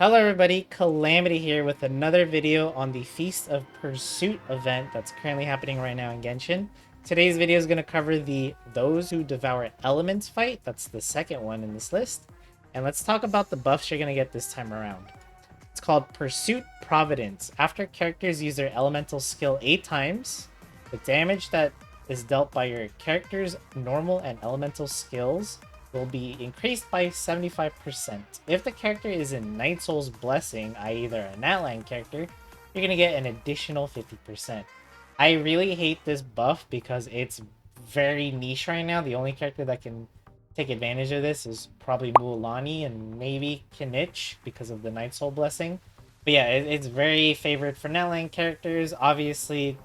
Hello everybody, Calamity here with another video on the Feast of Pursuit event that's currently happening right now in Genshin. Today's video is going to cover the Those Who Devour Elements fight, that's the second one in this list. And let's talk about the buffs you're going to get this time around. It's called Pursuit Providence. After characters use their elemental skill 8 times, the damage that is dealt by your character's normal and elemental skills will be increased by 75%. If the character is in Night Soul's Blessing, i.e. they're a Natlan character, you're going to get an additional 50%. I really hate this buff because it's very niche right now. The only character that can take advantage of this is probably Mualani and maybe Kinich because of the Night Soul Blessing. But yeah, it's very favored for Natlan characters. Obviously,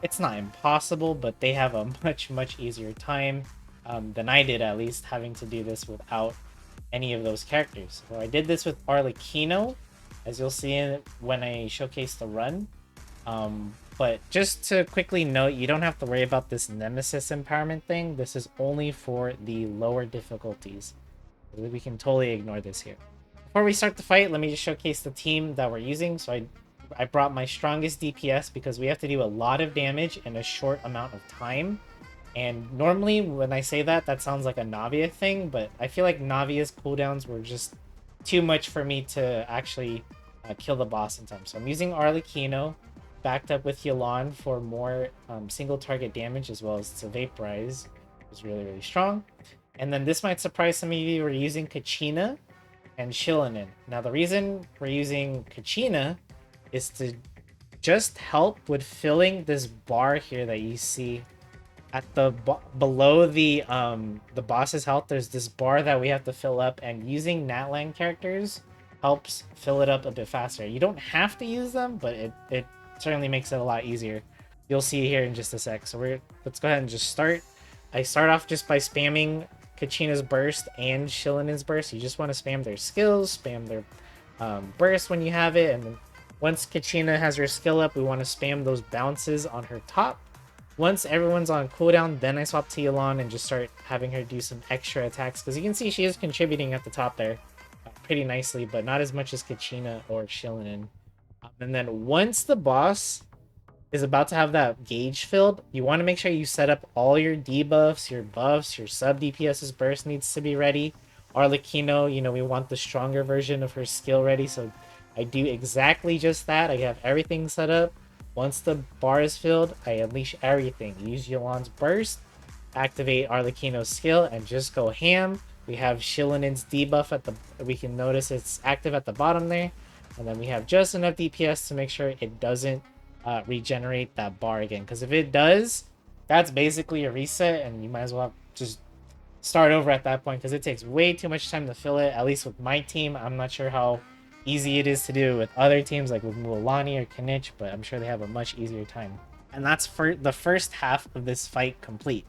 it's not impossible, but they have a much easier time than I did, at least, having to do this without any of those characters. So I did this with Arlecchino, as you'll see when I showcase the run. But just to quickly note, you don't have to worry about this Nemesis empowerment thing. This is only for the lower difficulties. We can totally ignore this here. Before we start the fight, let me just showcase the team that we're using. So I brought my strongest DPS because we have to do a lot of damage in a short amount of time. And normally when I say that, that sounds like a Navia thing, but I feel like Navia's cooldowns were just too much for me to actually kill the boss in time. So I'm using Arlecchino, backed up with Yelan for more single target damage, as well as to vaporize. It was really strong. And then this might surprise some of you, we're using Kachina and Shillanen. Now the reason we're using Kachina is to just help with filling this bar here that you see at the below the boss's health. There's this bar that we have to fill up, and using Natlan characters helps fill it up a bit faster. You don't have to use them, but it certainly makes it a lot easier. You'll see here in just a sec. So let's go ahead and just start. I start off just by spamming Kachina's burst and Shillanen's burst. You just want to spam their skills, spam their burst when you have it, and then once Kachina has her skill up, we want to spam those bounces on her top. Once everyone's on cooldown, then I swap to Yelan and just start having her do some extra attacks. Because you can see she is contributing at the top there pretty nicely, but not as much as Kachina or Shillanen. And then once the boss is about to have that gauge filled, you want to make sure you set up all your debuffs, your buffs, your sub DPS's burst needs to be ready. Arlecchino, we want the stronger version of her skill ready, so I do exactly just that. I have everything set up. Once the bar is filled, I unleash everything. Use Yelan's burst, activate Arlecchino's skill, and just go ham. We have Shillanen's debuff at the... We can notice it's active at the bottom there. And then we have just enough DPS to make sure it doesn't regenerate that bar again. Because if it does, that's basically a reset, and you might as well just start over at that point, because it takes way too much time to fill it. At least with my team, I'm not sure how easy it is to do with other teams like with Mualani or Kinich, but I'm sure they have a much easier time. And that's for the first half of this fight complete.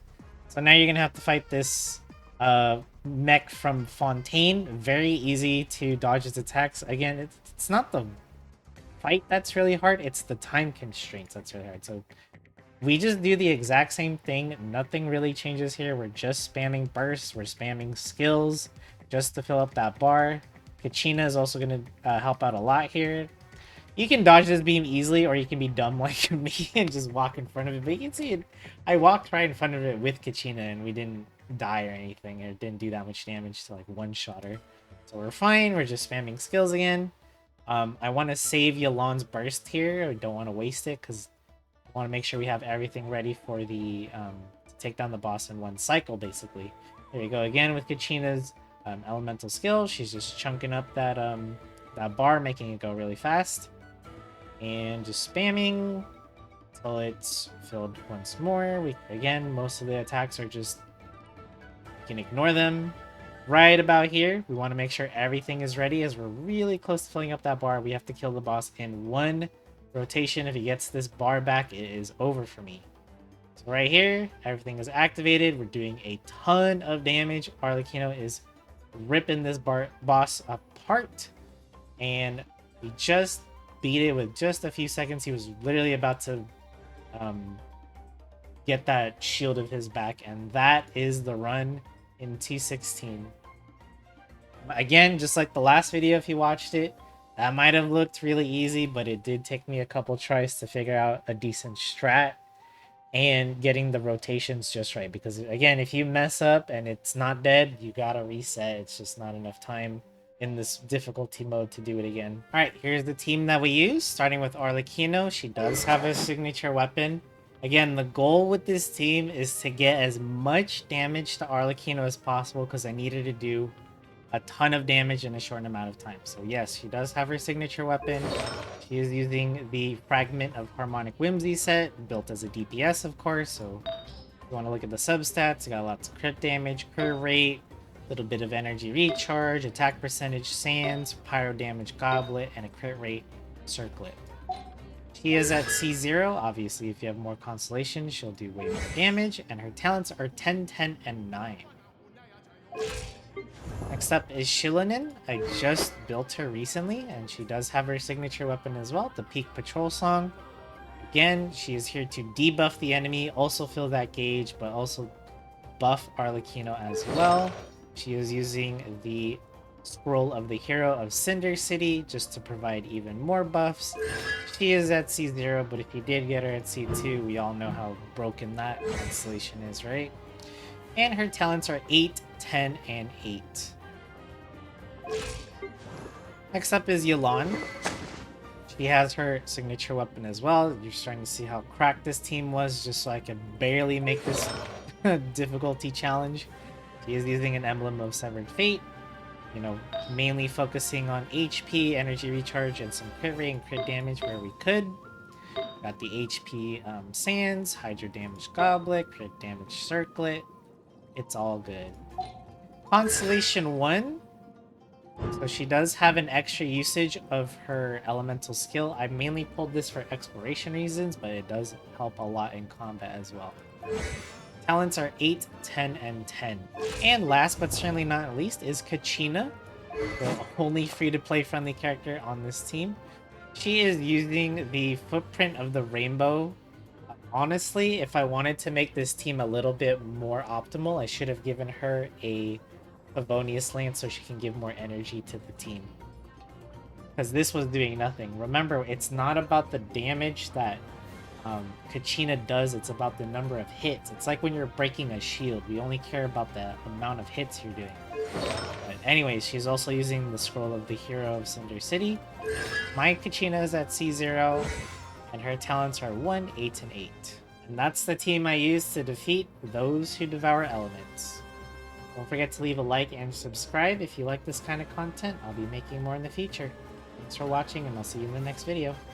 So now you're gonna have to fight this mech from Fontaine. Very easy to dodge its attacks. Again, it's not the fight that's really hard, it's the time constraints that's really hard. So we just do the exact same thing. Nothing really changes here. We're just spamming bursts, we're spamming skills just to fill up that bar. Kachina is also going to help out a lot here. You can dodge this beam easily, or you can be dumb like me and just walk in front of it. But you can see it. I walked right in front of it with Kachina, and we didn't die or anything. It didn't do that much damage to like one-shot her. So we're fine. We're just spamming skills again. I want to save Yelan's burst here. I don't want to waste it because I want to make sure we have everything ready for the to take down the boss in one cycle, basically. There you go again with Kachina's elemental skill. She's just chunking up that that bar, making it go really fast, and just spamming until it's filled once more. Again, most of the attacks are just, you can ignore them. Right about here, we want to make sure everything is ready, as we're really close to filling up that bar. We have to kill the boss in one rotation. If he gets this bar back, it is over for me. So right here, everything is activated. We're doing a ton of damage. Arlecchino is ripping this boss apart, and we just beat it with just a few seconds. He was literally about to get that shield of his back, and that is the run in T16. Again, just like the last video, if you watched it, That might have looked really easy, but it did take me a couple tries to figure out a decent strat and getting the rotations just right. Because again, if you mess up and it's not dead, you gotta reset. It's just not enough time in this difficulty mode to do it again. All right, here's the team that we use, starting with Arlecchino. She does have a signature weapon. Again, the goal with this team is to get as much damage to Arlecchino as possible because I needed to do a ton of damage in a short amount of time. So yes, she does have her signature weapon. She is using the Fragment of Harmonic Whimsy set, built as a DPS, of course. So if you want to look at the substats, you got lots of crit damage, crit rate, a little bit of energy recharge, attack percentage sands, pyro damage goblet, and a crit rate circlet. She is at C0. Obviously, if you have more constellation, she'll do way more damage, and her talents are 10, 10, and 9. Next up is Shilonin. I just built her recently, and she does have her signature weapon as well, the Peak Patrol Song. Again, she is here to debuff the enemy, also fill that gauge, but also buff Arlecchino as well. She is using the Scroll of the Hero of Cinder City just to provide even more buffs. She is at C0, but if you did get her at C2, we all know how broken that constellation is, right? And her talents are 8, 10, and 8. Next up is Mualani. She has her signature weapon as well. You're starting to see how cracked this team was, just so I could barely make this difficulty challenge. She is using an Emblem of Severed Fate, you know, mainly focusing on HP, energy recharge, and some crit rate and crit damage where we could. Got the HP Sands, Hydro Damage Goblet, crit damage Circlet. It's all good. Constellation 1. So she does have an extra usage of her elemental skill. I mainly pulled this for exploration reasons, but it does help a lot in combat as well. Talents are 8, 10, and 10. And last but certainly not least is Kachina, the only free-to-play friendly character on this team. She is using the Footprint of the Rainbow. Honestly, if I wanted to make this team a little bit more optimal, I should have given her a Favonius Lance so she can give more energy to the team. Because this was doing nothing. Remember, it's not about the damage that Kachina does, it's about the number of hits. It's like when you're breaking a shield. We only care about the amount of hits you're doing. But anyways, she's also using the Scroll of the Hero of Cinder City. My Kachina is at C0, and her talents are 1, 8, and 8. And that's the team I used to defeat those who devour elements. Don't forget to leave a like and subscribe if you like this kind of content. I'll be making more in the future. Thanks for watching, and I'll see you in the next video.